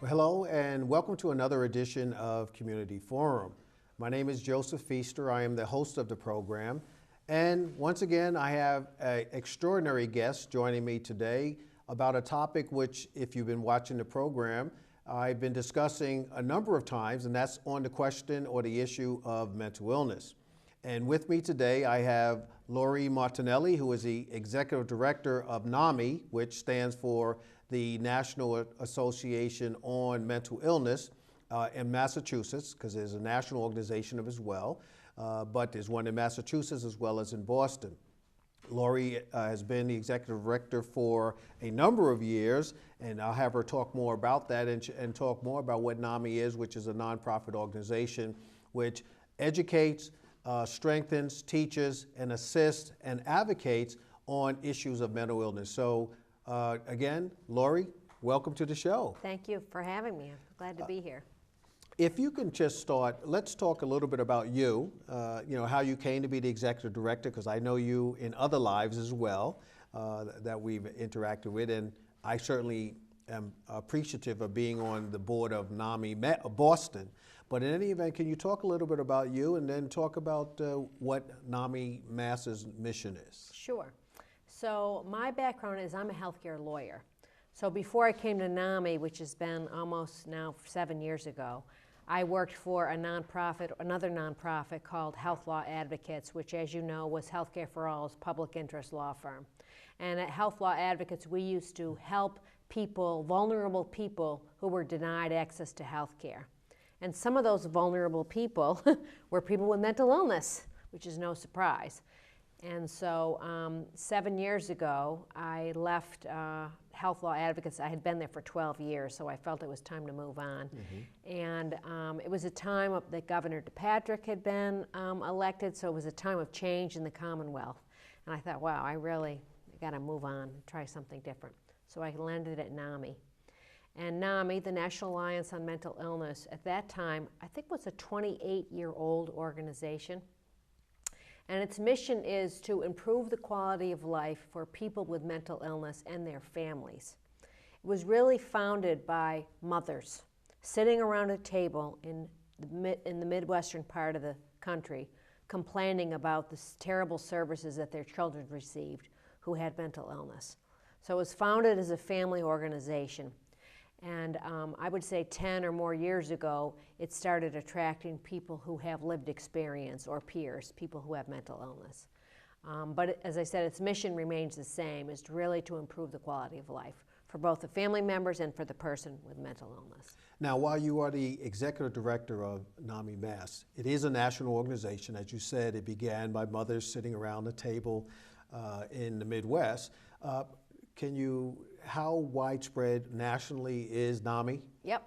Hello and welcome to another edition of Community Forum. My name is Joseph Feaster. I am the host of the program. And once again, I have an extraordinary guest joining me today about a topic which, if you've been watching the program, I've been discussing a number of times, and that's on the question or the issue of mental illness. And with me today, I have Laurie Martinelli, who is the Executive Director of NAMI, which stands for the National Association on Mental Illness in Massachusetts, because there's a national organization as well, but there's one in Massachusetts as well as in Boston. Laurie has been the Executive Director for a number of years, and I'll have her talk more about that and talk more about what NAMI is, which is a nonprofit organization which educates, strengthens, teaches, and assists and advocates on issues of mental illness. So again, Laurie, welcome to the show. Thank you for having me. I'm glad to be here. If you can just start, let's talk a little bit about you, how you came to be the Executive Director, because I know you in other lives as well that we've interacted with, and I certainly am appreciative of being on the board of NAMI Boston. But in any event, can you talk a little bit about you and then talk about what NAMI Mass's mission is? Sure. So my background is I'm a healthcare lawyer. So before I came to NAMI, which has been almost now 7 years ago, I worked for another nonprofit called Health Law Advocates, which, as you know, was Healthcare for All's public interest law firm. And at Health Law Advocates, we used to help people, vulnerable people, who were denied access to health care. And some of those vulnerable people were people with mental illness, which is no surprise. And so 7 years ago, I left Health Law Advocates. I had been there for 12 years, so I felt it was time to move on. Mm-hmm. And it was a time that Governor DePatrick had been elected, so it was a time of change in the Commonwealth. And I thought, wow, I got to move on and try something different. So I landed at NAMI. And NAMI, the National Alliance on Mental Illness, at that time, I think was a 28-year-old organization. And its mission is to improve the quality of life for people with mental illness and their families. It was really founded by mothers sitting around a table in the Midwestern part of the country complaining about the terrible services that their children received who had mental illness. So it was founded as a family organization. And I would say 10 or more years ago, it started attracting people who have lived experience or peers, people who have mental illness. But as I said, its mission remains the same, is really to improve the quality of life for both the family members and for the person with mental illness. Now, while you are the Executive Director of NAMI Mass, it is a national organization. As you said, it began by mothers sitting around the table in the Midwest. How widespread nationally is NAMI? Yep.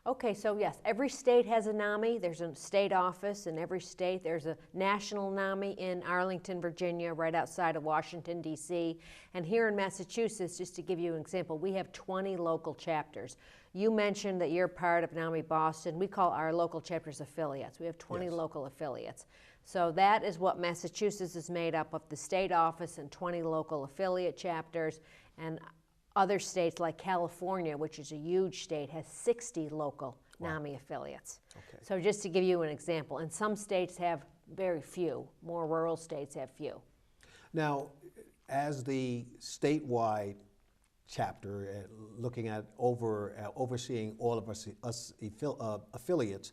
Okay, so yes, every state has a NAMI. There's a state office in every state. There's a national NAMI in Arlington, Virginia, right outside of Washington, D.C. And here in Massachusetts, just to give you an example, we have 20 local chapters. You mentioned that you're part of NAMI Boston. We call our local chapters affiliates. We have 20 Yes. local affiliates. So that is what Massachusetts is made up of, the state office and 20 local affiliate chapters. And other states like California, which is a huge state, has 60 local NAMI affiliates. Okay. So just to give you an example, and some states have very few, more rural states have few. Now, as the statewide chapter, looking at overseeing all of us affiliates,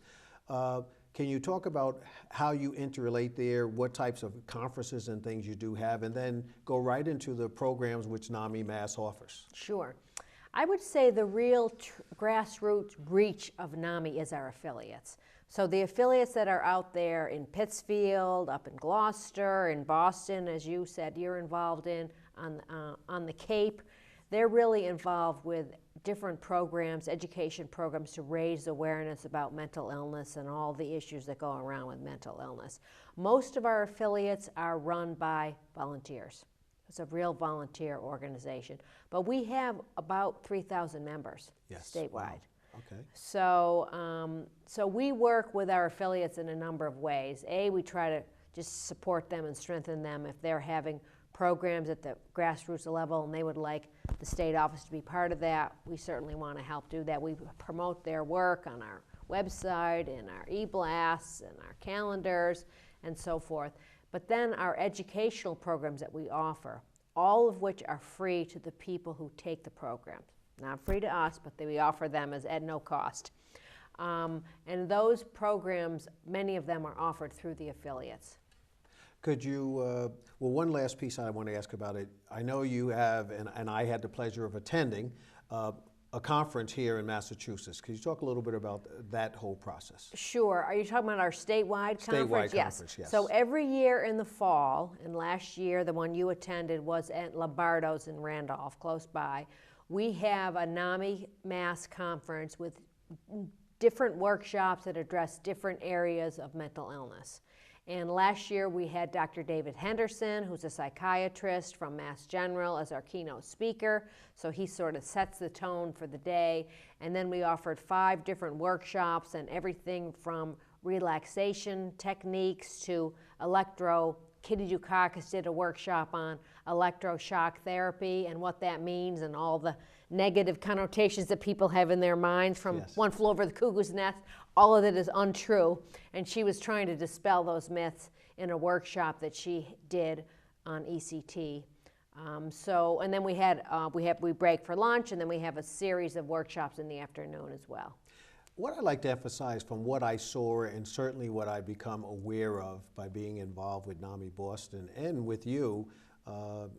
can you talk about how you interrelate there, what types of conferences and things you do have, and then go right into the programs which NAMI Mass offers? Sure. I would say the real grassroots reach of NAMI is our affiliates. So the affiliates that are out there in Pittsfield, up in Gloucester, in Boston, as you said, you're involved in, on the Cape, they're really involved with different programs, education programs to raise awareness about mental illness and all the issues that go around with mental illness. Most of our affiliates are run by volunteers. It's a real volunteer organization. But we have about 3,000 members statewide. Wow. Okay. So we work with our affiliates in a number of ways. We try to just support them and strengthen them if they're having programs at the grassroots level, and they would like the state office to be part of that, we certainly want to help do that. We promote their work on our website, in our e-blasts, and our calendars, and so forth. But then our educational programs that we offer, all of which are free to the people who take the programs. Not free to us, but we offer them at no cost. And those programs, many of them are offered through the affiliates. Could you, well, one last piece I want to ask about it. I know you have, and I had the pleasure of attending, a conference here in Massachusetts. Could you talk a little bit about that whole process? Sure. Are you talking about our statewide conference? Conference, yes. So every year in the fall, and last year the one you attended was at Lombardo's in Randolph, close by. We have a NAMI Mass conference with different workshops that address different areas of mental illness. And last year we had Dr. David Henderson, who's a psychiatrist from Mass General, as our keynote speaker. So he sort of sets the tone for the day. And then we offered 5 different workshops, and everything from relaxation techniques to Kitty Dukakis did a workshop on electroshock therapy and what that means, and all the negative connotations that people have in their minds from One Flew Over the Cuckoo's Nest. All of it is untrue, and she was trying to dispel those myths in a workshop that she did on ECT. And then we break for lunch, and then we have a series of workshops in the afternoon as well. What I'd like to emphasize from what I saw, and certainly what I've become aware of by being involved with NAMI Boston and with you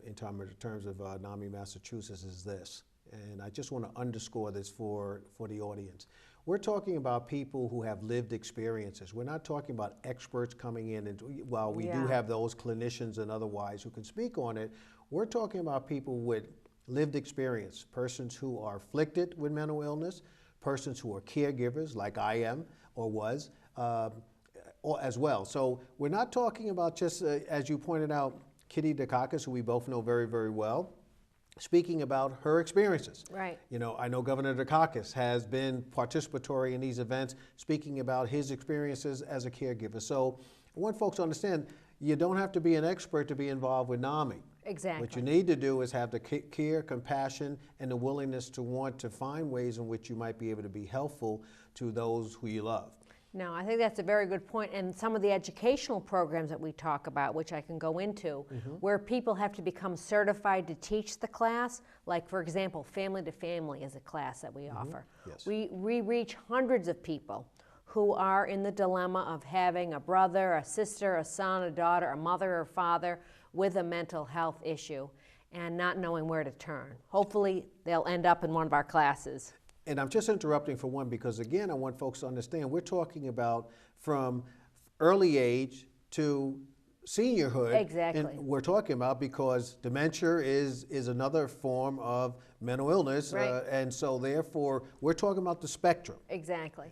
in terms of NAMI Massachusetts, is this. And I just want to underscore this for the audience. We're talking about people who have lived experiences. We're not talking about experts coming in, and while we do have those clinicians and otherwise who can speak on it, we're talking about people with lived experience, persons who are afflicted with mental illness, persons who are caregivers, like I am or was, as well. So we're not talking about just, as you pointed out, Kitty Dukakis, who we both know very, very well, speaking about her experiences. Right. You know, I know Governor Dukakis has been participatory in these events, speaking about his experiences as a caregiver. So I want folks to understand, you don't have to be an expert to be involved with NAMI. Exactly. What you need to do is have the care, compassion, and the willingness to want to find ways in which you might be able to be helpful to those who you love. No, I think that's a very good point. And some of the educational programs that we talk about, which I can go into, where people have to become certified to teach the class, like, for example, Family to Family is a class that we offer. Yes. We reach hundreds of people who are in the dilemma of having a brother, a sister, a son, a daughter, a mother or father with a mental health issue and not knowing where to turn. Hopefully, they'll end up in one of our classes. And I'm just interrupting for one because, again, I want folks to understand we're talking about from early age to seniorhood. Exactly. And we're talking about because dementia is another form of mental illness. Right. And so, therefore, we're talking about the spectrum. Exactly.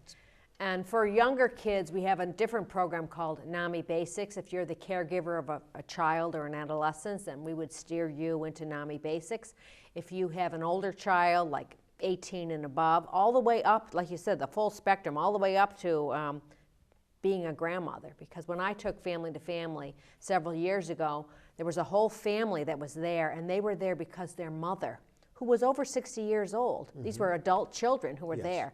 And for younger kids, we have a different program called NAMI Basics. If you're the caregiver of a child or an adolescent, then we would steer you into NAMI Basics. If you have an older child, like 18 and above, all the way up, like you said, the full spectrum, all the way up to being a grandmother. Because when I took Family to Family several years ago, there was a whole family that was there, and they were there because their mother, who was over 60 years old, these were adult children who were there,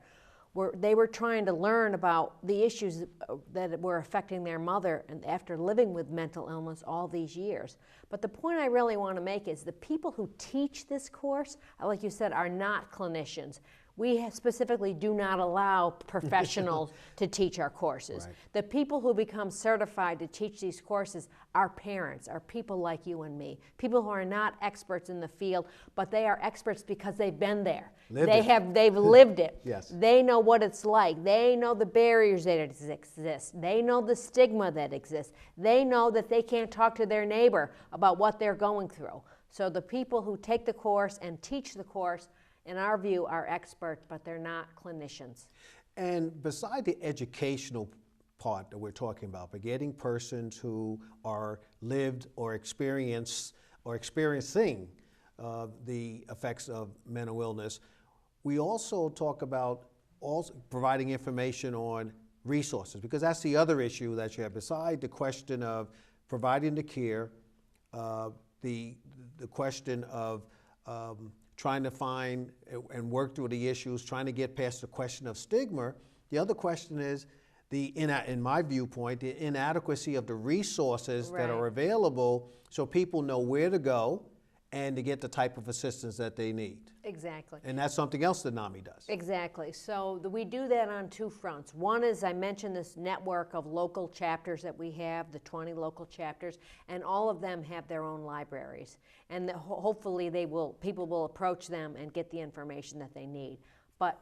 they were trying to learn about the issues that were affecting their mother and after living with mental illness all these years. But the point I really want to make is the people who teach this course, like you said, are not clinicians. We specifically do not allow professionals to teach our courses. Right. The people who become certified to teach these courses are parents, are people like you and me, people who are not experts in the field, but they are experts because they've been there. They've lived it. Yes. They know what it's like. They know the barriers that exist. They know the stigma that exists. They know that they can't talk to their neighbor about what they're going through. So the people who take the course and teach the course, in our view, are experts, but they're not clinicians. And beside the educational part that we're talking about, but getting persons who are lived or experiencing the effects of mental illness, we also talk about also providing information on resources, because that's the other issue that you have. Beside the question of providing the care, the question of trying to find and work through the issues, trying to get past the question of stigma. The other question is, in my viewpoint, the inadequacy of the resources that are available so people know where to go and to get the type of assistance that they need. Exactly. And that's something else that NAMI does. Exactly. So we do that on two fronts. One is, I mentioned this network of local chapters that we have, the 20 local chapters, and all of them have their own libraries. And hopefully people will approach them and get the information that they need. But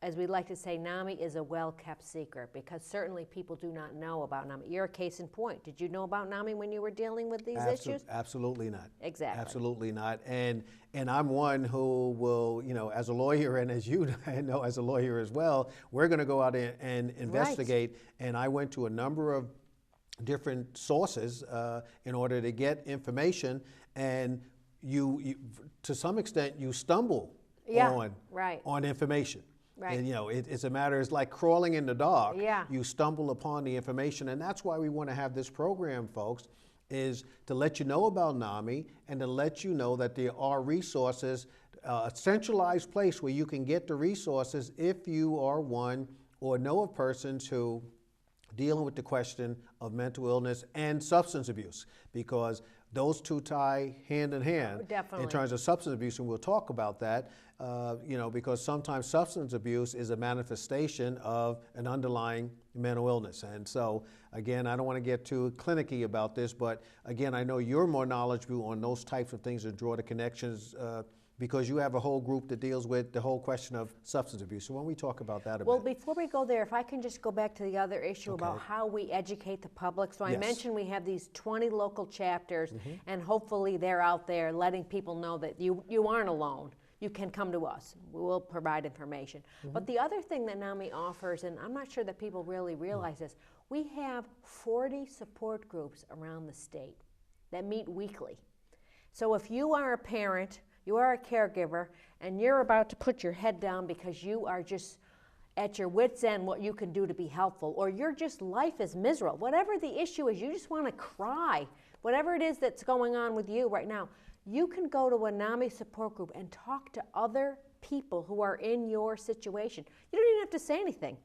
as we like to say, NAMI is a well-kept secret, because certainly people do not know about NAMI. You're a case in point. Did you know about NAMI when you were dealing with these issues? Absolutely not. Exactly. Absolutely not. And I'm one who will, as a lawyer, and as you know, as a lawyer as well, we're going to go out and investigate. Right. And I went to a number of different sources in order to get information, and you to some extent, you stumble on information. Right. And it's a matter, it's like crawling in the dark. Yeah. You stumble upon the information, and that's why we want to have this program, folks, is to let you know about NAMI and to let you know that there are resources, a centralized place where you can get the resources if you are one or know of persons who dealing with the question of mental illness and substance abuse, because those two tie hand in hand. Definitely. In terms of substance abuse, and we'll talk about that, because sometimes substance abuse is a manifestation of an underlying mental illness. And so, again, I don't want to get too clinicky about this, but again, I know you're more knowledgeable on those types of things and draw the connections because you have a whole group that deals with the whole question of substance abuse. So when we talk about that a bit. Well, before we go there, if I can just go back to the other issue about how we educate the public. So I mentioned we have these 20 local chapters, and hopefully they're out there letting people know that you aren't alone. You can come to us. We will provide information. But the other thing that NAMI offers, and I'm not sure that people really realize this, we have 40 support groups around the state that meet weekly. So if you are a parent, you are a caregiver, and you're about to put your head down because you are just at your wit's end what you can do to be helpful, or life is miserable, whatever the issue is, you just want to cry, whatever it is that's going on with you right now, you can go to a NAMI support group and talk to other people who are in your situation. You don't even have to say anything.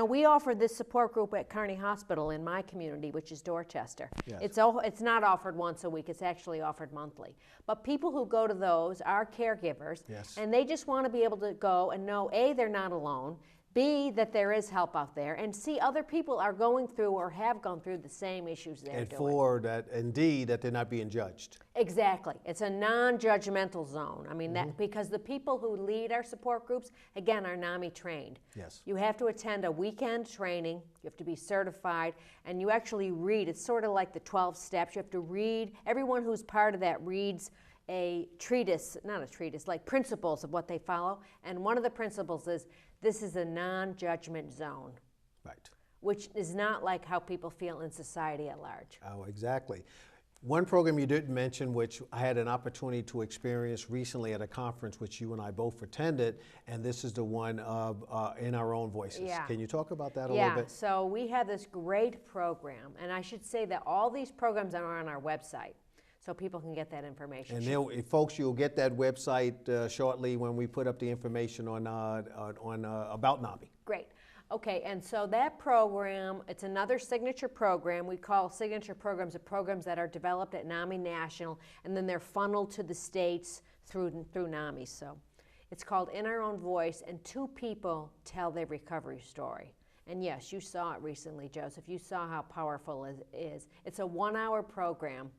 We offer this support group at Kearney Hospital in my community, which is Dorchester. Yes. It's not offered once a week. It's actually offered monthly. But people who go to those are caregivers, and they just want to be able to go and know, A, they're not alone, B, that there is help out there, and C, other people are going through or have gone through the same issues they're doing. And four, and D, that they're not being judged. Exactly. It's a non-judgmental zone. I mean, that because the people who lead our support groups, again, are NAMI trained. Yes. You have to attend a weekend training, you have to be certified, and you actually read. It's sort of like the 12 steps. You have to read. Everyone who's part of that reads a treatise, not a treatise, like principles of what they follow. And one of the principles is, this is a non-judgment zone. Right. Which is not like how people feel in society at large. Oh, exactly. One program you didn't mention, which I had an opportunity to experience recently at a conference which you and I both attended, and this is the one of In Our Own Voices. Yeah. Can you talk about that a little bit? Yeah, so we have this great program, and I should say that all these programs are on our website, so people can get that information. And folks, you'll get that website shortly when we put up the information on about NAMI. Great. Okay, and so that program, it's another signature program. We call signature programs the programs that are developed at NAMI National, and then they're funneled to the states through NAMI. So it's called In Our Own Voice, and two people tell their recovery story. And yes, you saw it recently, Joseph. You saw how powerful it is. It's a 1-hour program.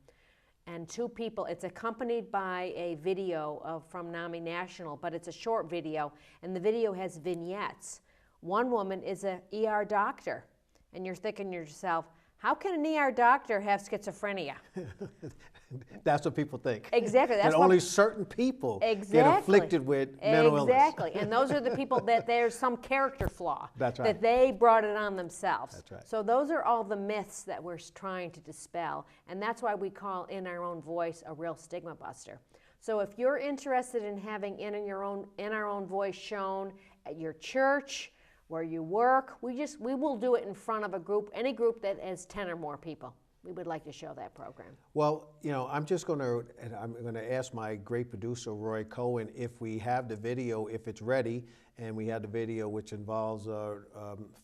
And two people, it's accompanied by a video from NAMI National, but it's a short video, and the video has vignettes. One woman is an ER doctor, and you're thinking to yourself, how can an ER doctor have schizophrenia? That's what people think. Exactly. That's only certain people get afflicted with mental illness. Exactly. And those are the people that there's some character flaw. That's right. That they brought it on themselves. That's right. So those are all the myths that we're trying to dispel. And that's why we call In Our Own Voice a real stigma buster. So if you're interested in having In Our Own Voice shown at your church, where you work, we will do it in front of a group, any group that has 10 or more people. we would like to show that program. Well, you know, I'm going to ask my great producer, Roy Cohen, if we have the video, if it's ready, and we have the video which involves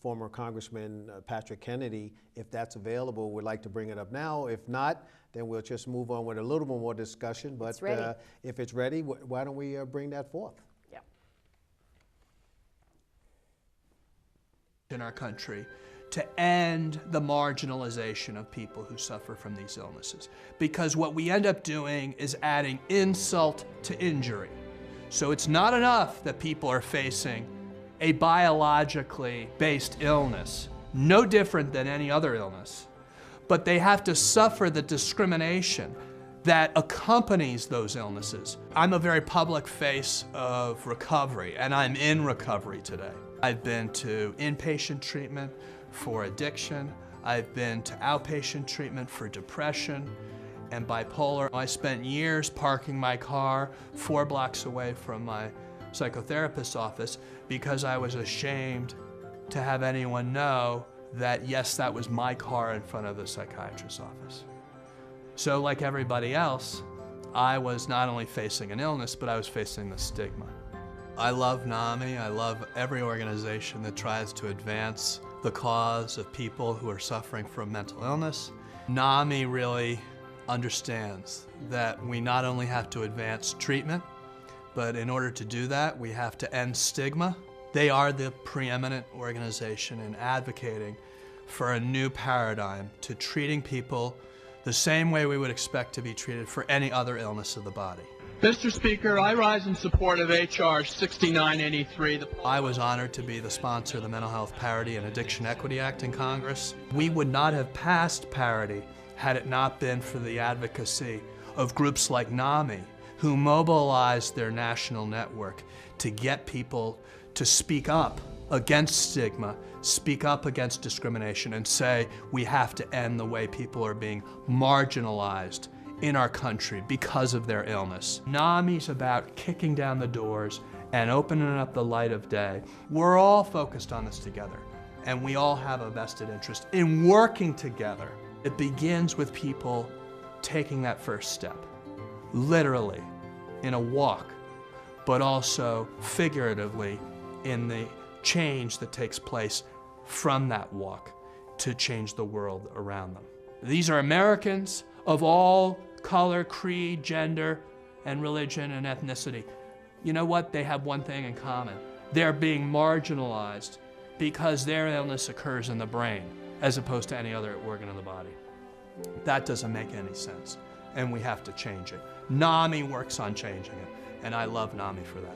former Congressman Patrick Kennedy, if that's available, we'd like to bring it up now. If not, then we'll just move on with a little bit more discussion. But it's ready. If it's ready, why don't we bring that forth? Yeah. In our country, to end the marginalization of people who suffer from these illnesses. Because what we end up doing is adding insult to injury. So it's not enough that people are facing a biologically based illness, no different than any other illness, but they have to suffer the discrimination that accompanies those illnesses. I'm a very public face of recovery, and I'm in recovery today. I've been to inpatient treatment for addiction. I've been to outpatient treatment for depression and bipolar. I spent years parking my car 4 blocks away from my psychotherapist's office because I was ashamed to have anyone know that, yes, that was my car in front of the psychiatrist's office. So like everybody else, I was not only facing an illness, but I was facing the stigma. I love NAMI. I love every organization that tries to advance the cause of people who are suffering from mental illness. NAMI really understands that we not only have to advance treatment, but in order to do that, we have to end stigma. They are the preeminent organization in advocating for a new paradigm to treating people the same way we would expect to be treated for any other illness of the body. Mr. Speaker, I rise in support of H.R. 6983. I was honored to be the sponsor of the Mental Health Parity and Addiction Equity Act in Congress. We would not have passed parity had it not been for the advocacy of groups like NAMI, who mobilized their national network to get people to speak up against stigma, speak up against discrimination, and say we have to end the way people are being marginalized in our country because of their illness. NAMI's about kicking down the doors and opening up the light of day. We're all focused on this together, and we all have a vested interest in working together. It begins with people taking that first step, literally in a walk, but also figuratively in the change that takes place from that walk to change the world around them. These are Americans of all color, creed, gender, and religion and ethnicity. You know what? They have one thing in common. They're being marginalized because their illness occurs in the brain as opposed to any other organ of the body. That doesn't make any sense, and we have to change it. NAMI works on changing it, and I love NAMI for that.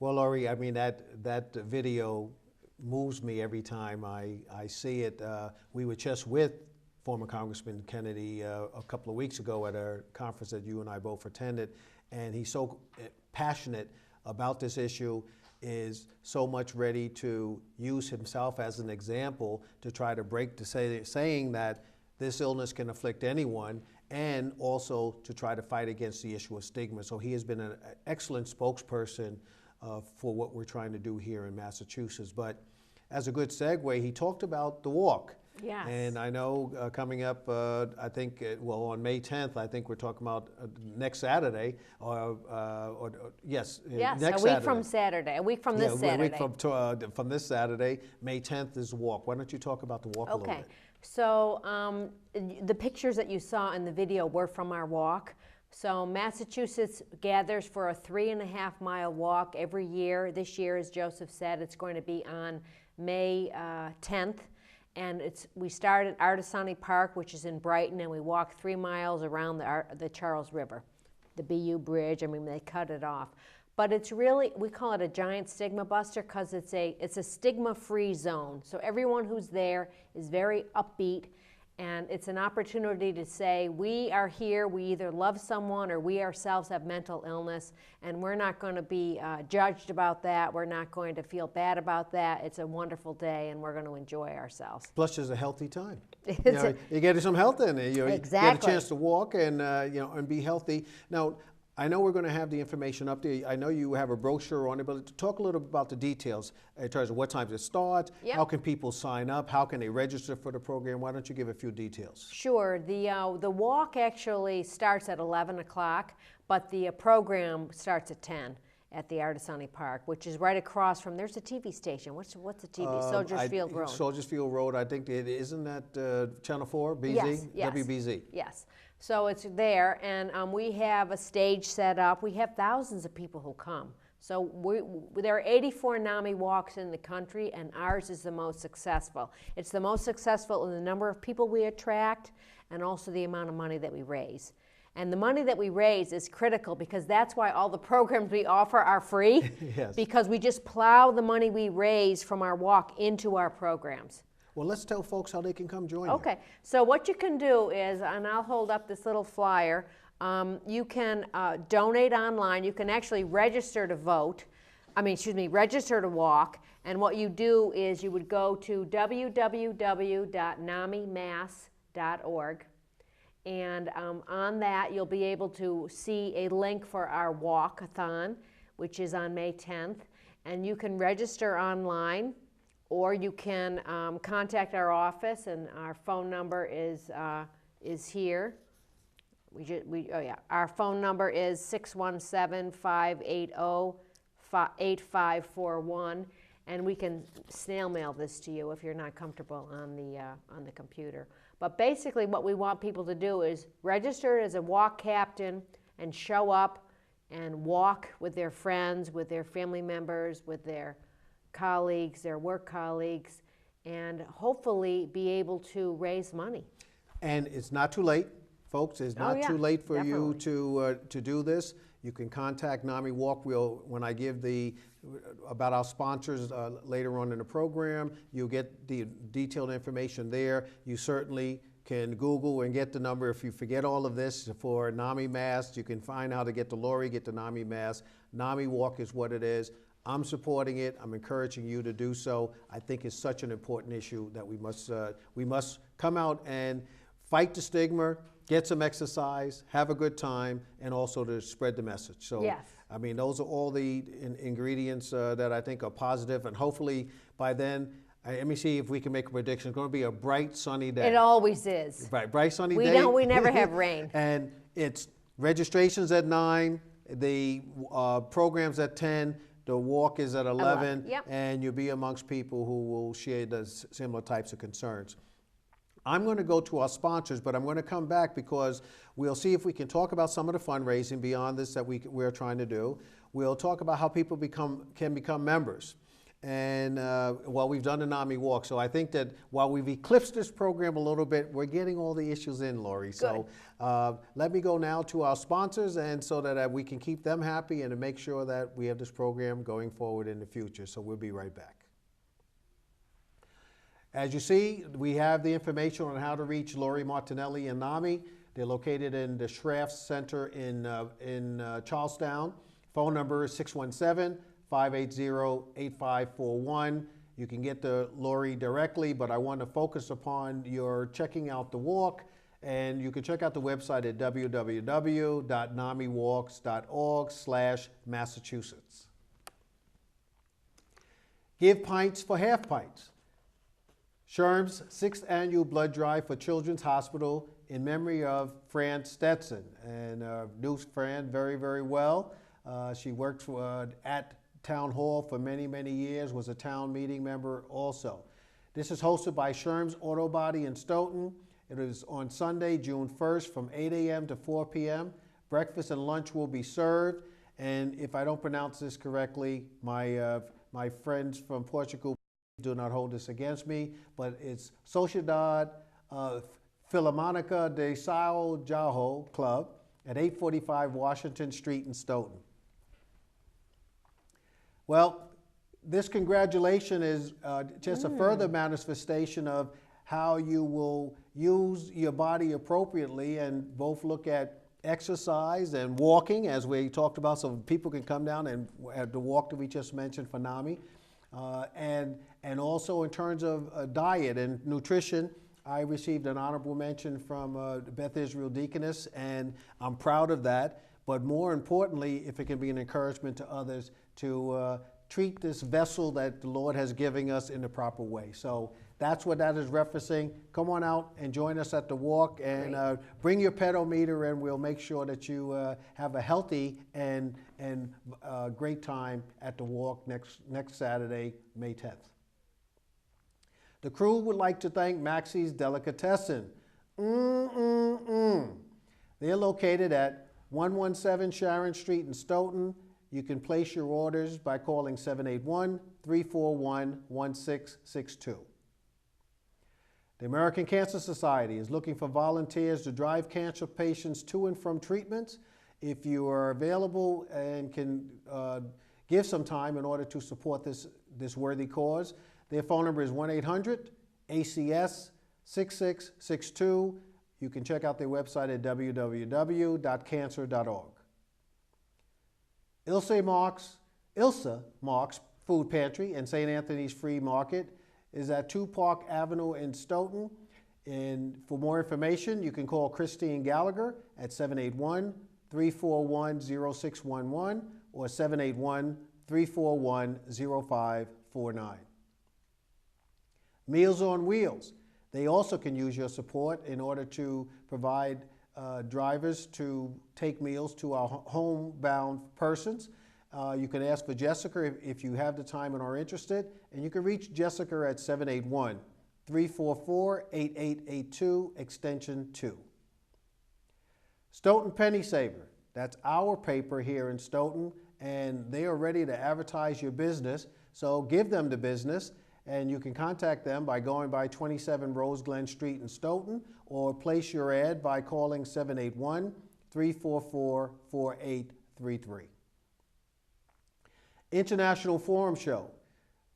Well, Laurie, I mean, that video moves me every time I see it. We were just with former Congressman Kennedy a couple of weeks ago at a conference that you and I both attended, and he's so passionate about this issue, is so much ready to use himself as an example to try to break the saying that this illness can afflict anyone, and also to try to fight against the issue of stigma. So he has been an excellent spokesperson for what we're trying to do here in Massachusetts. But as a good segue, he talked about the walk. Yes. And I know coming up, I think, well, on May 10th, I think we're talking about next Saturday, Yes, next a week Saturday. from Saturday, a week from this Saturday. A week from this Saturday, May 10th is the walk. Why don't you talk about the walk a little bit? So the pictures that you saw in the video were from our walk. So Massachusetts gathers for a 3.5-mile walk every year. This year, as Joseph said, it's going to be on May 10th. And we start at Artisani Park, which is in Brighton, and we walk 3 miles around the Charles River, the BU Bridge. I mean, they cut it off. But it's really, we call it a giant stigma buster because it's a stigma-free zone. So everyone who's there is very upbeat, and it's an opportunity to say, we are here, we either love someone or we ourselves have mental illness, and we're not going to be judged about that. We're not going to feel bad about that. It's a wonderful day, and we're going to enjoy ourselves. Plus, it's a healthy time. You get some health in it. You Exactly. get a chance to walk and and be healthy. Now, I know we're going to have the information up there. I know you have a brochure on it, but talk a little bit about the details in terms of what time it starts, Yep. how can people sign up, how can they register for the program. Why don't you give a few details? Sure. The walk actually starts at 11 o'clock, but the program starts at 10 at the Artisani Park, which is right across from, there's a TV station. What's the TV? Soldiers Field Road. Soldiers Field Road, I think, isn't that Channel 4, BZ? Yes, yes. WBZ. Yes. So it's there, and we have a stage set up. We have thousands of people who come. So there are 84 NAMI walks in the country, and ours is the most successful. It's the most successful in the number of people we attract and also the amount of money that we raise. And the money that we raise is critical because that's why all the programs we offer are free. Yes. Because we just plow the money we raise from our walk into our programs. Well, let's tell folks how they can come join you. Okay, so what you can do is, and I'll hold up this little flyer, you can donate online. You can actually register to vote. Register to walk. And what you do is you would go to www.namimass.org. And on that, you'll be able to see a link for our walkathon, which is on May 10th. And you can register online, or you can contact our office, and our phone number is here. Our phone number is 617-580-8541, and we can snail mail this to you if you're not comfortable on the computer. But basically what we want people to do is register as a walk captain and show up and walk with their friends, with their family members, with their colleagues, their work colleagues, and hopefully be able to raise money. And it's not too late, folks. It's not too late for you definitely. to do this. You can contact NAMI Walk. When I give about our sponsors later on in the program, you'll get the detailed information there. You certainly can Google and get the number. If you forget all of this for NAMI Mass, you can find how to get to Laurie, get to NAMI Mass. NAMI Walk is what it is. I'm supporting it. I'm encouraging you to do so. I think it's such an important issue that we must come out and fight the stigma, get some exercise, have a good time, and also to spread the message. So, yes. I mean, those are all the ingredients that I think are positive, and hopefully by then, let me see if we can make a prediction. It's going to be a bright, sunny day. It always is. Right, bright, sunny day. We never have rain. And it's registrations at 9, the programs at 10, the walk is at 11, yep. And you'll be amongst people who will share the similar types of concerns. I'm going to go to our sponsors, but I'm going to come back because we'll see if we can talk about some of the fundraising beyond this that we're trying to do. We'll talk about how people can become members. And we've done the NAMI Walk. So I think that while we've eclipsed this program a little bit, we're getting all the issues in, Laurie. So let me go now to our sponsors, and so that we can keep them happy and to make sure that we have this program going forward in the future. So we'll be right back. As you see, we have the information on how to reach Laurie, Martinelli, and NAMI. They're located in the Schrafft Center in Charlestown. Phone number is 617-580-8541. You can get to Laurie directly, but I want to focus upon your checking out the walk. And you can check out the website at www.namiwalks.org/Massachusetts. Give pints for half pints. SHRM's 6th annual blood drive for Children's Hospital in memory of Fran Stetson. And knew Fran very, very well. She worked at Town Hall for many, many years, was a town meeting member also. This is hosted by SHRM's Auto Body in Stoughton. It is on Sunday, June 1st from 8 a.m. to 4 p.m. Breakfast and lunch will be served. And if I don't pronounce this correctly, my friends from Portugal do not hold this against me, but it's Sociedade Filarmónica de São João Club at 845 Washington Street in Stoughton. Well, this congratulation is just a further manifestation of how you will use your body appropriately and both look at exercise and walking, as we talked about, so people can come down and have the walk that we just mentioned for NAMI. And also in terms of diet and nutrition, I received an honorable mention from Beth Israel Deaconess, and I'm proud of that. but more importantly, if it can be an encouragement to others to treat this vessel that the Lord has given us in the proper way. So that's what that is referencing. Come on out and join us at the walk, and bring your pedometer, and we'll make sure that you have a healthy and great time at the walk next Saturday, May 10th. The crew would like to thank Maxies Delicatessen. They're located at 117 Sharon Street in Stoughton. You can place your orders by calling 781-341-1662. The American Cancer Society is looking for volunteers to drive cancer patients to and from treatments. If you are available and can give some time in order to support this worthy cause, their phone number is 1-800-ACS-6662. You can check out their website at www.cancer.org. Ilsa Marks Food Pantry and St. Anthony's Free Market is at 2 Park Avenue in Stoughton. And for more information, you can call Christine Gallagher at 781-341-0611 or 781-341-0549. Meals on Wheels. They also can use your support in order to provide drivers to take meals to our homebound persons. You can ask for Jessica if you have the time and are interested, and you can reach Jessica at 781-344-8882, extension 2. Stoughton Pennysaver. That's our paper here in Stoughton, and they are ready to advertise your business, so give them the business. And you can contact them by going by 27 Rose Glen Street in Stoughton, or place your ad by calling 781-344-4833. International Forum Show.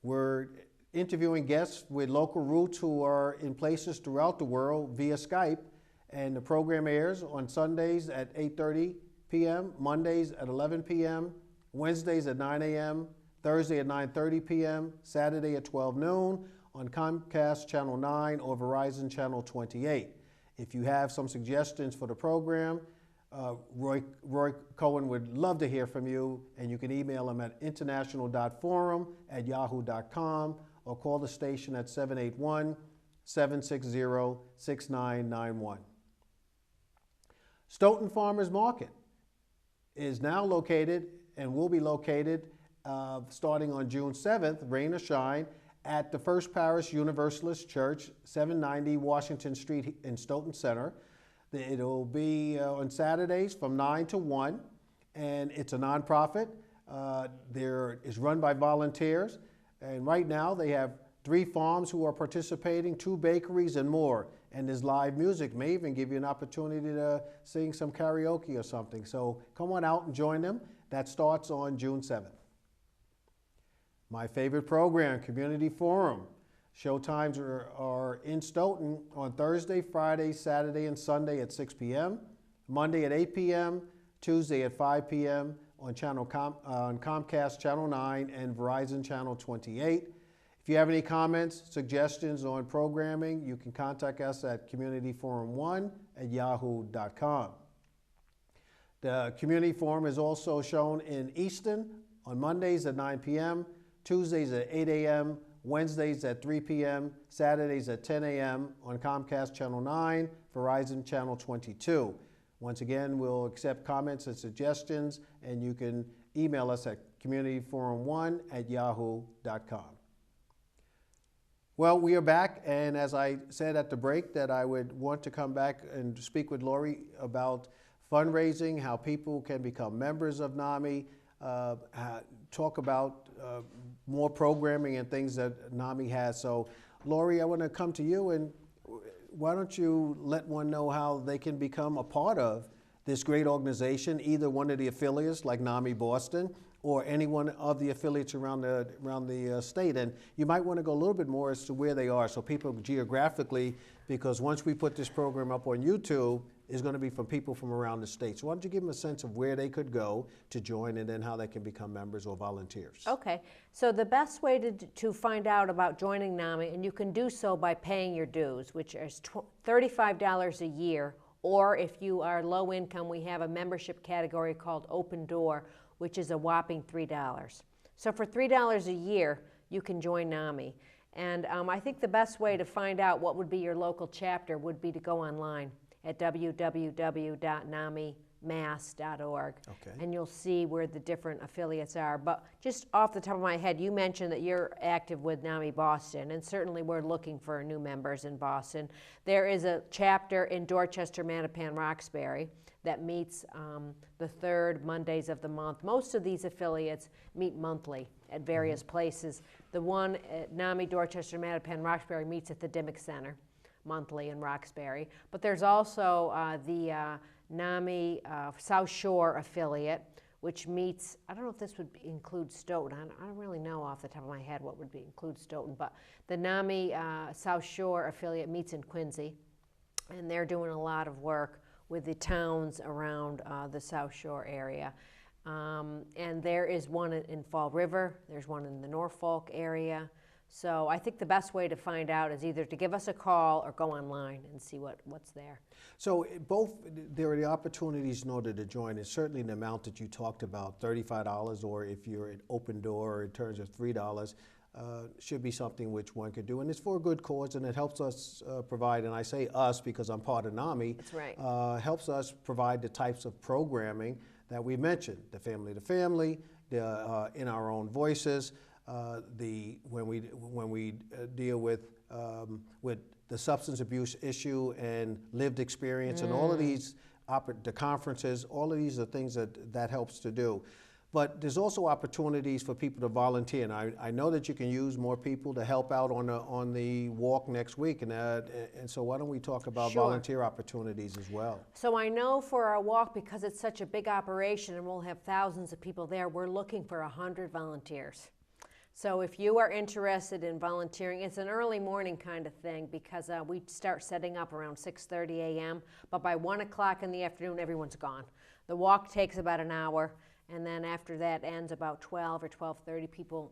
We're interviewing guests with local roots who are in places throughout the world via Skype, and the program airs on Sundays at 8:30 p.m., Mondays at 11 p.m., Wednesdays at 9 a.m., Thursday at 9:30 p.m., Saturday at 12 noon on Comcast Channel 9 or Verizon Channel 28. If you have some suggestions for the program, Roy Cohen would love to hear from you, and you can email him at international.forum@yahoo.com or call the station at 781-760-6991. Stoughton Farmers Market is now located and will be located starting on June 7th, rain or shine, at the First Parish Universalist Church, 790 Washington Street in Stoughton Center. It'll be on Saturdays from 9 to 1, and it's a nonprofit. It's run by volunteers, and right now they have 3 farms who are participating, 2 bakeries, and more. And there's live music. May even give you an opportunity to sing some karaoke or something. So come on out and join them. That starts on June 7th. My favorite program, Community Forum. Showtimes are in Stoughton on Thursday, Friday, Saturday, and Sunday at 6 p.m., Monday at 8 p.m., Tuesday at 5 p.m. on Comcast Channel 9 and Verizon Channel 28. If you have any comments, suggestions on programming, you can contact us at communityforum1@yahoo.com. The Community Forum is also shown in Easton on Mondays at 9 p.m., Tuesdays at 8 a.m., Wednesdays at 3 p.m., Saturdays at 10 a.m. on Comcast Channel 9, Verizon Channel 22. Once again, we'll accept comments and suggestions, and you can email us at communityforum1@yahoo.com. Well, we are back, and as I said at the break that I would want to come back and speak with Laurie about fundraising, how people can become members of NAMI, talk about more programming and things that NAMI has. So, Laurie, I want to come to you, and why don't you let one know how they can become a part of this great organization, either one of the affiliates like NAMI Boston or any one of the affiliates around the state. And you might want to go a little bit more as to where they are, so people geographically, because once we put this program up on YouTube, is going to be from people from around the state. So why don't you give them a sense of where they could go to join, and then how they can become members or volunteers. Okay, so the best way to find out about joining NAMI, and you can do so by paying your dues, which is $35 a year, Or if you are low income, we have a membership category called Open Door, which is a whopping $3. So for $3 a year, you can join NAMI. And I think the best way to find out what would be your local chapter would be to go online at www.namimass.org. Okay. And you'll see where the different affiliates are. But just off the top of my head, you mentioned that you're active with NAMI Boston, and certainly we're looking for new members in Boston. There is a chapter in Dorchester, Mattapan, Roxbury that meets the third Mondays of the month. Most of these affiliates meet monthly at various places. The one at NAMI Dorchester, Mattapan, Roxbury meets at the Dimmock Center monthly in Roxbury. But there's also the NAMI South Shore affiliate, which meets, I don't know if this would include Stoughton. I don't really know off the top of my head what would include Stoughton, but the NAMI South Shore affiliate meets in Quincy, and they're doing a lot of work with the towns around the South Shore area. And there is one in Fall River, there's one in the Norfolk area. So I think the best way to find out is either to give us a call or go online and see what's there. So there are the opportunities in order to join, and certainly the amount that you talked about, $35, or if you're at Open Door in terms of $3, should be something which one could do. And it's for a good cause, and it helps us provide, and I say us because I'm part of NAMI, That's right. Helps us provide the types of programming that we mentioned, the family to family, the in our own voices, when we deal with the substance abuse issue and lived experience, and all of these, the conferences, all of these are things that helps to do. But there's also opportunities for people to volunteer, and I know that you can use more people to help out on the walk next week, and so why don't we talk about Sure. volunteer opportunities as well? So I know for our walk, because it's such a big operation and we'll have thousands of people there, we're looking for 100 volunteers. So if you are interested in volunteering, it's an early morning kind of thing, because we start setting up around 6:30 a.m., but by 1 o'clock in the afternoon, everyone's gone. The walk takes about an hour, and then after that ends about 12 or 12:30, people,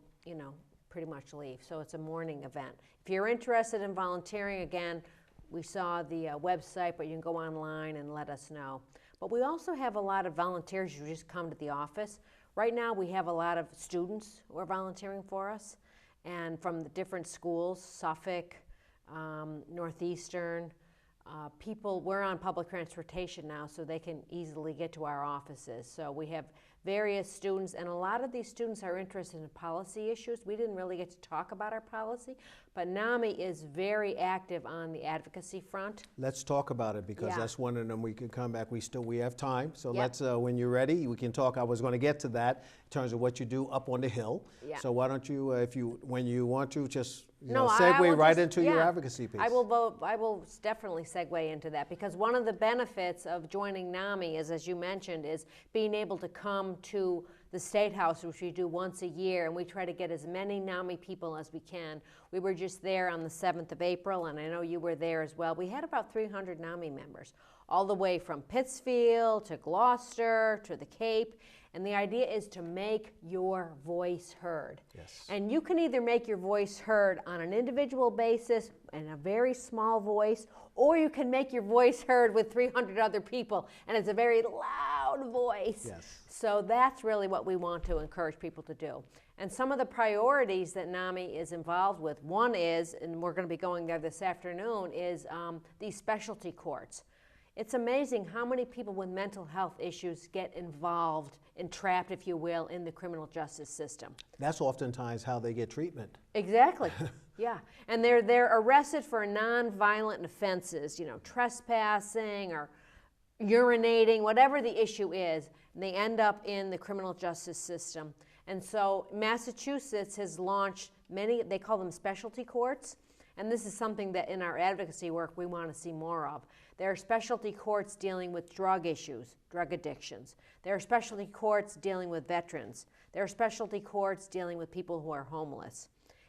pretty much leave. So it's a morning event. If you're interested in volunteering, again, we saw the website, but you can go online and let us know. But we also have a lot of volunteers who just come to the office. Right now, we have a lot of students who are volunteering for us, and from the different schools, Suffolk, Northeastern, we're on public transportation now, so they can easily get to our offices. So we have various students, and a lot of these students are interested in policy issues. We didn't really get to talk about our policy, but NAMI is very active on the advocacy front. Let's talk about it, because Yeah. that's one of them. We can come back. We have time, so Yep. let's. When you're ready, we can talk. I was going to get to that in terms of what you do up on the Hill. Yeah. So why don't you, when you want to, just No, I segue will right just- into your yeah. advocacy piece. I will definitely segue into that, because one of the benefits of joining NAMI is, as you mentioned, is being able to come to the State House, which we do once a year, and we try to get as many NAMI people as we can. We were just there on the 7th of April, and I know you were there as well. We had about 300 NAMI members, all the way from Pittsfield to Gloucester to the Cape. And the idea is to make your voice heard. Yes. And you can either make your voice heard on an individual basis in a very small voice, or you can make your voice heard with 300 other people, and it's a very loud voice. Yes. So that's really what we want to encourage people to do. And some of the priorities that NAMI is involved with, one is, and we're going to be going there this afternoon, is these specialty courts. It's amazing how many people with mental health issues get involved and trapped, if you will, in the criminal justice system. That's oftentimes how they get treatment. Exactly. Yeah. And they're arrested for non-violent offenses, trespassing or urinating, whatever the issue is, and they end up in the criminal justice system. And so Massachusetts has launched many, they call them specialty courts, and this is something that in our advocacy work we want to see more of. There are specialty courts dealing with drug issues, drug addictions. There are specialty courts dealing with veterans. There are specialty courts dealing with people who are homeless.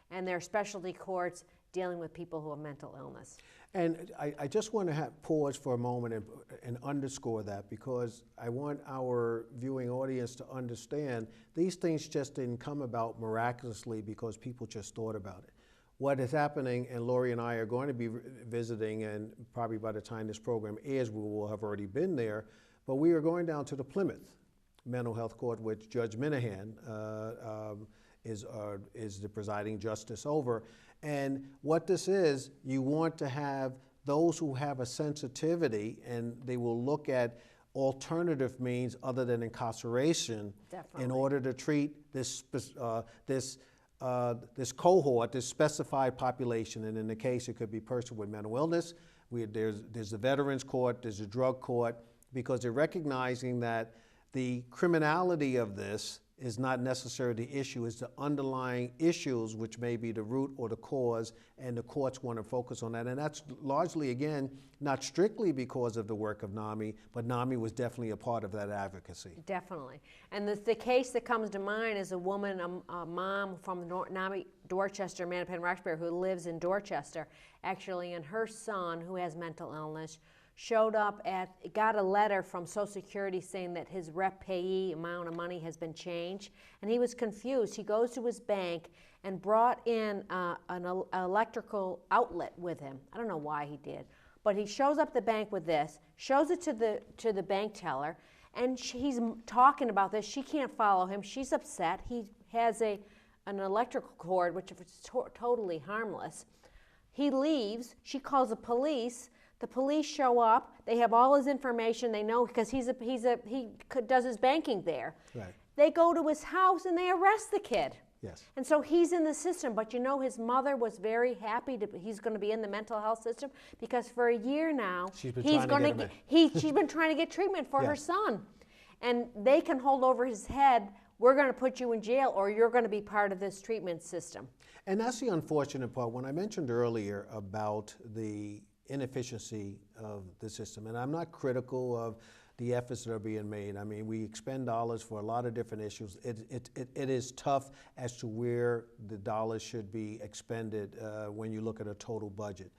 And there are specialty courts dealing with people who have mental illness. And I just want to pause for a moment and underscore that, because I want our viewing audience to understand these things just didn't come about miraculously because people just thought about it. what is happening, and Laurie and I are going to be visiting, and probably by the time this program airs, we will have already been there, but we are going down to the Plymouth Mental Health Court, which Judge Minahan is the presiding justice over. And what this is, you want to have those who have a sensitivity, and they will look at alternative means other than incarceration. Definitely. In order to treat this cohort, this specified population. And in the case, it could be a person with mental illness. There's the Veterans Court, there's a drug court, because they're recognizing that the criminality of this is not necessarily the issue, it's the underlying issues which may be the root or the cause, and the courts want to focus on that. And that's largely, again, not strictly because of the work of NAMI, but NAMI was definitely a part of that advocacy. Definitely. And the case that comes to mind is a woman, a mom from NAMI Dorchester, Mattapan Roxbury, who lives in Dorchester, actually, and her son, who has mental illness, got a letter from Social Security saying that his rep payee amount of money has been changed, and he was confused. He goes to his bank and brought in an electrical outlet with him. I don't know why he did, but he shows up the bank with this, shows it to the bank teller, and he's talking about this. She can't follow him. She's upset. He has an electrical cord, which is totally harmless. He leaves. She calls the police. The police show up. They have all his information. They know because he does his banking there. Right. They go to his house and they arrest the kid. Yes. And so he's in the system. But you know, his mother was very happy he's going to be in the mental health system because for a year now she's been trying to get treatment for her son. And they can hold over his head, we're going to put you in jail or you're going to be part of this treatment system. And that's the unfortunate part. When I mentioned earlier about the inefficiency of the system, and I'm not critical of the efforts that are being made. I mean, we expend dollars for a lot of different issues. It is tough as to where the dollars should be expended when you look at a total budget.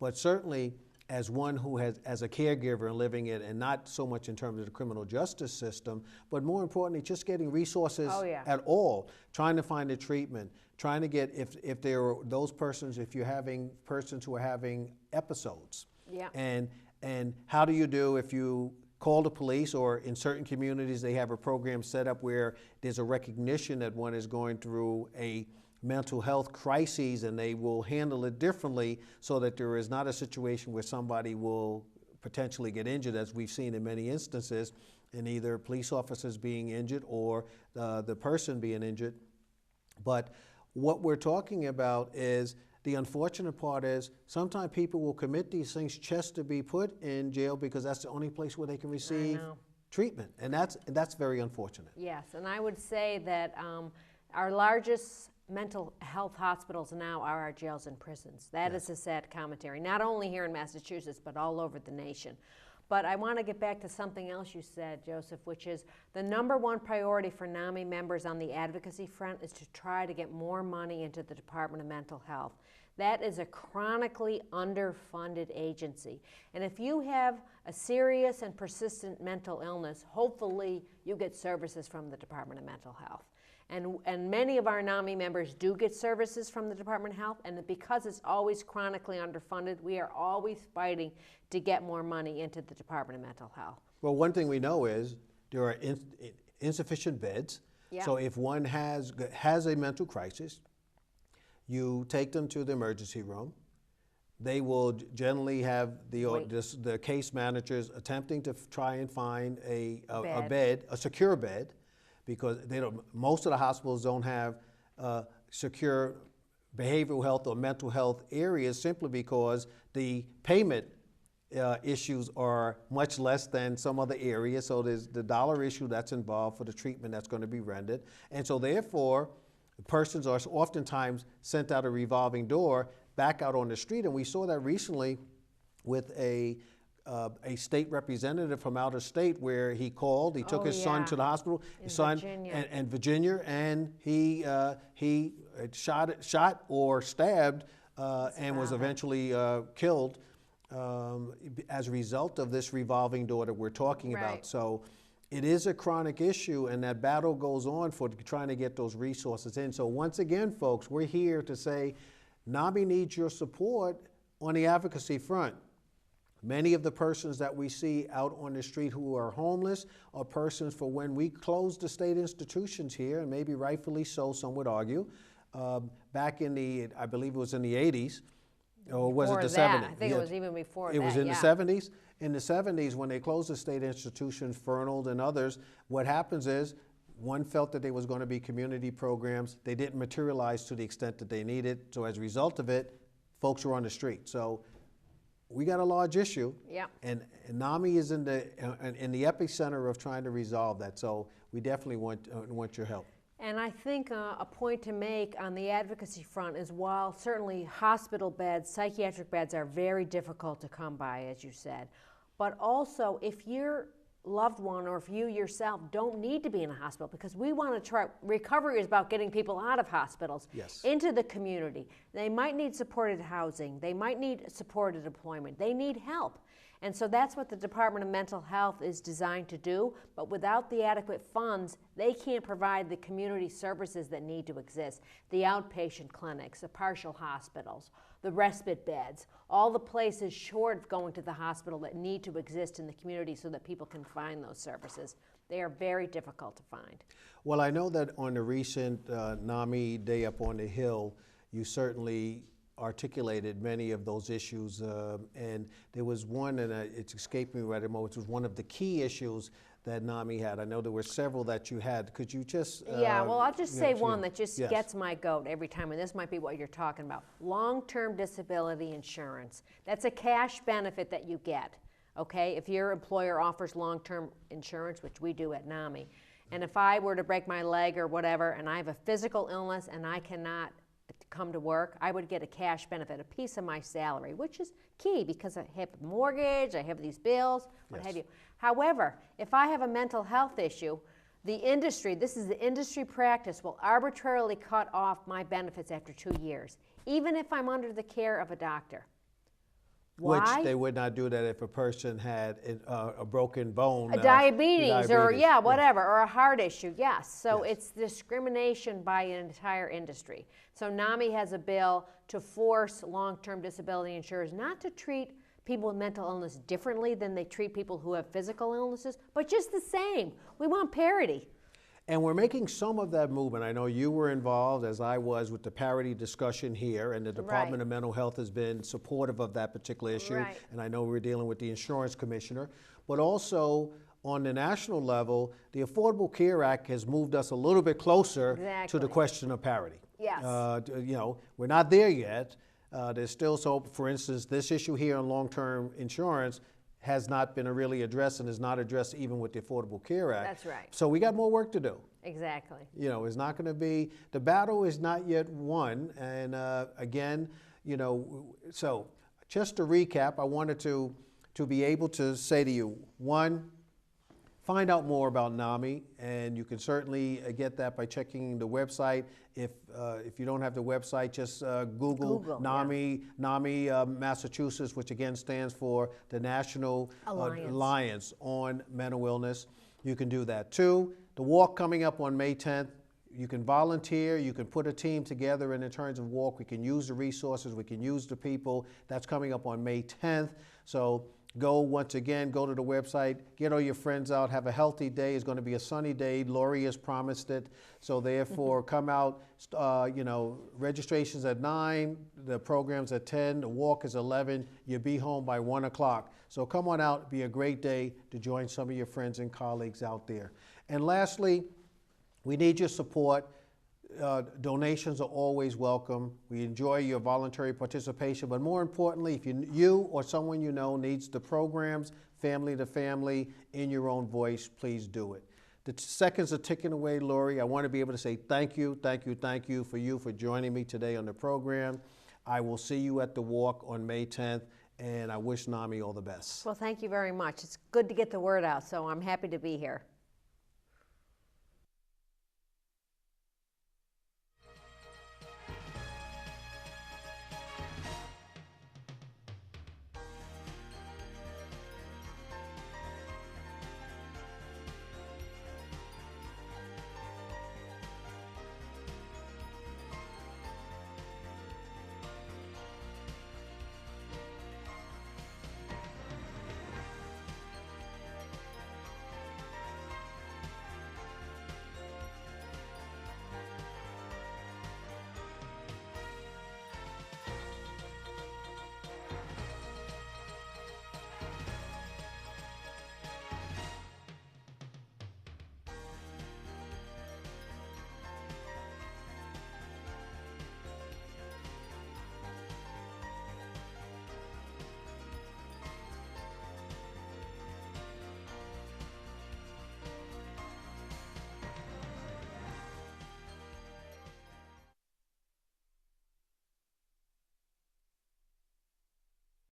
But certainly, as one who has, as a caregiver and living it, and not so much in terms of the criminal justice system, but more importantly, just getting resources at all, trying to find a treatment, trying to get, if there are those persons, if you're having persons who are having episodes, and how do you do if you call the police, or in certain communities they have a program set up where there's a recognition that one is going through a mental health crises, and they will handle it differently so that there is not a situation where somebody will potentially get injured, as we've seen in many instances, in either police officers being injured or the person being injured. But what we're talking about is, the unfortunate part is sometimes people will commit these things just to be put in jail because that's the only place where they can receive treatment, and that's very unfortunate. Yes, and I would say that our largest mental health hospitals now are our jails and prisons. That is a sad commentary, not only here in Massachusetts, but all over the nation. But I want to get back to something else you said, Joseph, which is the #1 priority for NAMI members on the advocacy front is to try to get more money into the Department of Mental Health. That is a chronically underfunded agency. And if you have a serious and persistent mental illness, hopefully you get services from the Department of Mental Health. And many of our NAMI members do get services from the Department of Health, and because it's always chronically underfunded, we are always fighting to get more money into the Department of Mental Health. Well, one thing we know is there are insufficient beds. Yeah. So if one has a mental crisis, you take them to the emergency room. They will generally have the case managers attempting to try and find a bed, a secure bed, because most of the hospitals don't have secure behavioral health or mental health areas, simply because the payment issues are much less than some other areas. So there's the dollar issue that's involved for the treatment that's going to be rendered. And so therefore, persons are oftentimes sent out a revolving door back out on the street. And we saw that recently with a state representative from out of state, where he called, he took his son to the hospital, his son in Virginia, and he shot or stabbed and was eventually killed as a result of this revolving door that we're talking about. So it is a chronic issue, and that battle goes on for trying to get those resources in. So once again, folks, we're here to say, NAMI needs your support on the advocacy front. Many of the persons that we see out on the street who are homeless are persons for when we closed the state institutions here, and maybe rightfully so, some would argue, back in the, I believe it was in the 80s, or was it the 70s? I think it was even before that. It was in the 70s. In the 70s, when they closed the state institutions, Fernald and others, what happens is, one felt that there was going to be community programs. They didn't materialize to the extent that they needed. So as a result of it, folks were on the street. So we got a large issue. Yeah. And NAMI is in the epicenter of trying to resolve that. So we definitely want your help. And I think a point to make on the advocacy front is, while certainly hospital beds, psychiatric beds are very difficult to come by, as you said, but also if your loved one or if you yourself don't need to be in a hospital, because we want to try, recovery is about getting people out of hospitals, yes, into the community. They might need supported housing, they might need supported employment, they need help. And so that's what the Department of Mental Health is designed to do, but without the adequate funds, they can't provide the community services that need to exist. The outpatient clinics, the partial hospitals, the respite beds, all the places short of going to the hospital that need to exist in the community so that people can find those services. They are very difficult to find. Well, I know that on the recent NAMI Day Up on the Hill, you certainly articulated many of those issues, and there was one, and it's escaped me right at the moment, which was one of the key issues that NAMI had. I know there were several that you had. Could you just... yeah, well, I'll just say one that just yes, gets my goat every time, and this might be what you're talking about. Long-term disability insurance. That's a cash benefit that you get, okay? If your employer offers long-term insurance, which we do at NAMI, and if I were to break my leg or whatever, and I have a physical illness and I cannot come to work, I would get a cash benefit, a piece of my salary, which is key because I have a mortgage, I have these bills, what have you. However, if I have a mental health issue, the industry, this is the industry practice, will arbitrarily cut off my benefits after 2 years, even if I'm under the care of a doctor. Why? Which they would not do that if a person had a broken bone. Diabetes, or yeah, whatever, or a heart issue, yes. So it's discrimination by an entire industry. So NAMI has a bill to force long-term disability insurers not to treat people with mental illness differently than they treat people who have physical illnesses, but just the same. We want parity. And we're making some of that movement. I know you were involved, as I was, with the parity discussion here, and the Department of Mental Health has been supportive of that particular issue. And I know we're dealing with the insurance commissioner. But also, on the national level, the Affordable Care Act has moved us a little bit closer to the question of parity. Yes. You know, we're not there yet. There's still, so for instance, this issue here on long-term insurance has not been really addressed, and is not addressed even with the Affordable Care Act. That's right. So we got more work to do. Exactly. You know, it's not going to be, the battle is not yet won. And again, you know, so just to recap, I wanted to be able to say to you, one, find out more about NAMI, and you can certainly get that by checking the website. If you don't have the website, just Google NAMI, NAMI Massachusetts, which again stands for the National Alliance on Mental Illness. You can do that too. The walk coming up on May 10th, you can volunteer, you can put a team together, and in terms of walk, we can use the resources, we can use the people. That's coming up on May 10th. So go, once again, go to the website, get all your friends out, have a healthy day. It's going to be a sunny day. Laurie has promised it. So therefore, come out, you know, registration's at 9, the program's at 10, the walk is 11, you'll be home by 1 o'clock. So come on out, be a great day to join some of your friends and colleagues out there. And lastly, we need your support. Donations are always welcome. We enjoy your voluntary participation, but more importantly, if you or someone you know needs the programs, family to family, in your own voice, please do it. The seconds are ticking away, Laurie. I want to be able to say thank you for joining me today on the program. I will see you at the walk on May 10th, and I wish NAMI all the best. Well, thank you very much. It's good to get the word out, so I'm happy to be here.